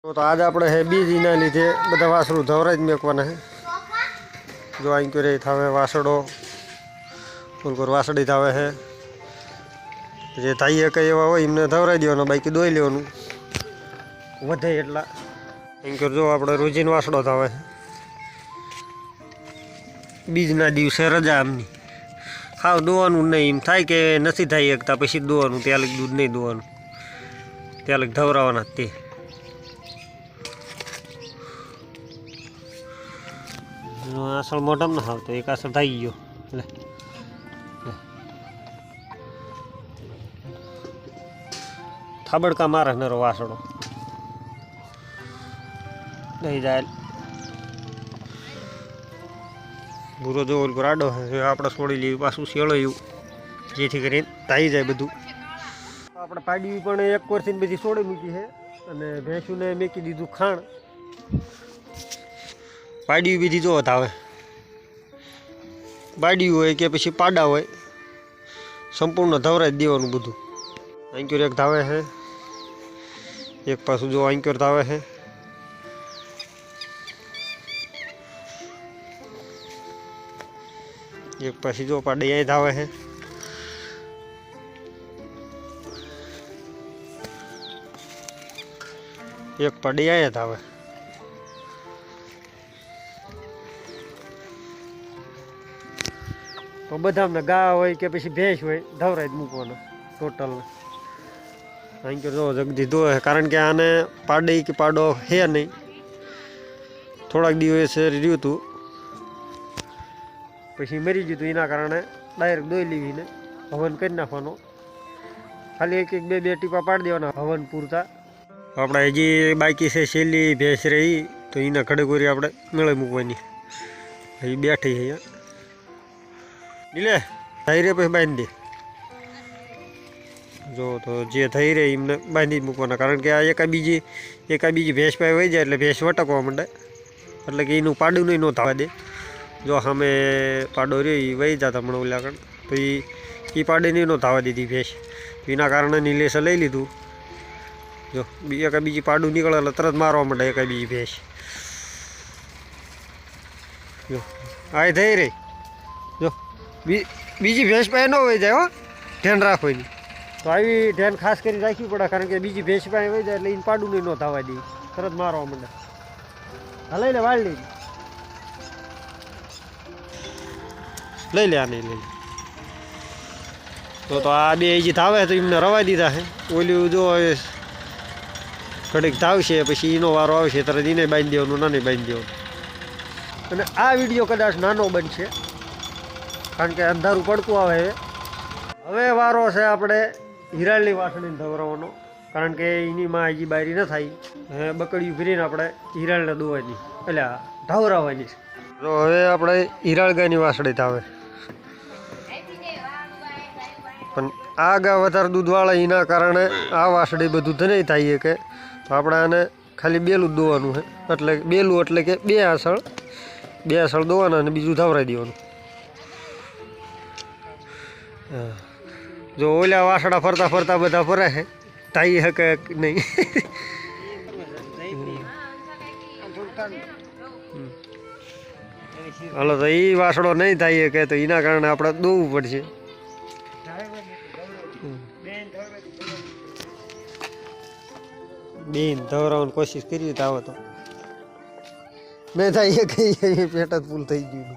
तो आज આપણે હે બીજીના લીધે બધા વાસણું ધવરાજ મેકવાના હે। જો અહીં કરે થાવે વાસડો ફૂલકોર વાસડી થાવે હે જે થાય કે એવા હોય એમને ધવરાઈ દેવાનો બાકી દોઈ લેવાનું વધે એટલા। અહીં કર જો આપણે રોજીનો વાસડો થાવે બીજના દિવસે રજા આમની ખાવ દોવાનું નહીં એમ થાય કે નથી થાય એકતા પછી દોવાનું ત્યાં લગી દૂધ નહીં દોવાનું ત્યાં લગી ધવરાવાના તે આસળ મોઢામાં ના આવતો એક આસળ થઈ ગયો લે થાબડકા મારે નરો વાસડો નહીં જાય ભૂરો જો ઓલ રાડો આપણે છોડી લેવું પાછું શેળોયું જેથી કરીને થઈ જાય બધું। આપણે પાડી પણ એક વર્ષથી બધી છોડી મૂકી છે અને ભેંસુને મેકી દીધું ખાણ પાડી બીજી જો આવે પાડ્યું હોય કે પછી પાડા હોય સંપૂર્ણ ધવરાઈ દેવાનું બધું। આંક્યોર એક ધાવે છે એક પાછું જો આંક્યોર ધાવે છે એક પાછી જો પાડી અહીં ધાવે છે એક પાડી અહીંયા ધાવે તો બધામાં ગા હોય કે પછી ભેંસ હોય ધવરાઈ જ મૂકવાનો ટોટલ। અહીં જો જગદી દો કારણ કે આને પાડી કે પાડો હે નહીં થોડાક દિવસ રહ્યું હતું પછી મરી ગયું હતું એના કારણે ડાયરેક્ટ દોઈ લેવીને હવન કરી નાખવાનો ખાલી એક એક બે બે ટીપા પાડી દેવાના હવન પૂરતા। આપણે હજી બાકી છે છેલ્લી ભેંસ રહી તો એના ખડેકોરી આપણે મેળે મૂકવાની એ બેઠી છે અહીંયા લે થઈ રે પછી બાંધી દે જો તો જે થઈ રહે એમને બાંધી જ મૂકવાના કારણ કે આ એકા બીજી ભેંસ પાસે વહી જાય એટલે ભેંસ વટકવા માંડે એટલે કે એનું પાડું નહીં ન થવા દે। જો સામે પાડો રહ્યો એ વહી જતા હમણાં ઓલા કણ તો એ પાડે નહીં ન થવા દીધી ભેંસ એના કારણે નિલેશે લઈ લીધું। જો એકા બીજી પાડું નીકળે એટલે તરત મારવા માંડે એકા બીજી ભેંસ જો આ થઈ રહી જો બીજી ભેંસ પાસે ન વહી જાય હો ધ્યાન રાખવાની તો આવી ધ્યાન ખાસ કરી રાખવી પડે કારણ કે બીજી ભેંસ પાસે વહી જાય એટલે એને પાડું નહીં ન થવા દે તરત મારવા માંડે। લઈ લે વાળ લઈ લે આ નહીં લઈ લે તો આ બે હજી ધાવે તો એમને રવાઈ દીધા છે ઓલું જો ઘડીક ધાવશે પછી એનો વારો આવશે તરત એને બાંધી દેવાનું ના નહીં બાંધી દેવાનું। અને આ વિડીયો કદાચ નાનો બનશે કારણ કે અંધારું પડતું આવે હવે વારો છે આપણે હિરાળની વાસણીને ધવરાવવાનો કારણ કે એની માં હજી બારી ન થાય બકડીયું ફરીને આપણે હિરાળને દોવાની એટલે ધવરાવવાની છે। તો હવે આપણે હિરાળ ગાયની વાસળી થાવે પણ આ ગા વધારે દૂધવાળા એના કારણે આ વાસળી બધું તો નહીં થાય કે તો આપણે આને ખાલી બેલું જ દોવાનું છે એટલે બેલું એટલે કે બે આસળ દોવાના અને બીજું ધવરાઈ દેવાનું। જો ઓલા વાસડા ફરતા ફરતા બધા ફરે છે તાઈ હકે નહીં હાલો તો એ વાસડો નહીં થાય કે તો એના કારણે આપણે દોવું પડશે। બેન ધવરાવાની કોશિશ કરી તો આવે તો નહીં થાય કે પેટ જ ફૂલ થઈ ગયું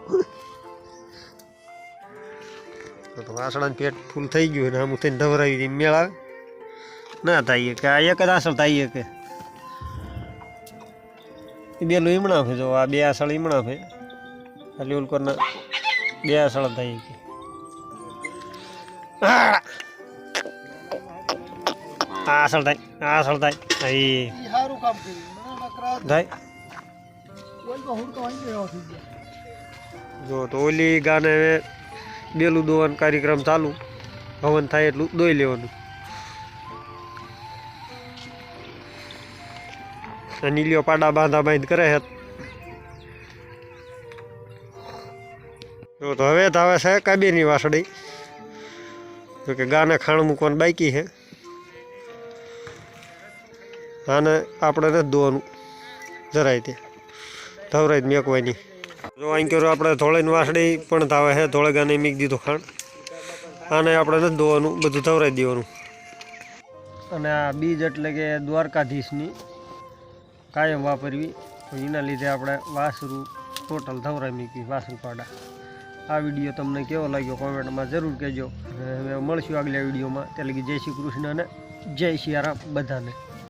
તો વાસણાનું પેટ ફૂલ થઈ ગયું ને આમ થઈને ધવરાવી દઈ મેળ આવે ના થાય કે આ એક જ આસળ થાય કે બેલું ઈમણા છે જો આ બે આસળ ઈમણા છે ખાલી ઓલકોરના બે આસળ થાય કે આસળ થાય થાય જો તો ઓલી ગાને બેલું દોવાનો કાર્યક્રમ ચાલુ હવન થાય એટલું દોઈ લેવાનું। નીલિયો પાડા બાંધ કરે છે તો હવે ધાવે છે કાબીની વાસળી જો કે ગાને ખાણ મૂકવાનું બાકી છે આને આપણે નથી ધોવાનું જરાય તે ધવરાઈ જ મેકવાની. જો અહીં કર્યું આપણે ધોળીને વાસળી પણ થાવે છે, ધોળેગાને મીક દીધું ખાણ. આને આપણે નથી ધોવાનું, બધું ધવરાઈ દેવાનું. અને આ બીજ એટલે કે દ્વારકાધીશની કાયમ વાપરવી, તો એના લીધે આપણે વાસરું ટોટલ ધવરાઈ મૂકવી, વાસરું પાડા. આ વિડીયો તમને કેવો લાગ્યો કોમેન્ટમાં જરૂર કહેજો. હવે મળશું આગલા વિડીયોમાં. ત્યાં લગી જય શ્રી કૃષ્ણ અને જય સિયારામ બધાને.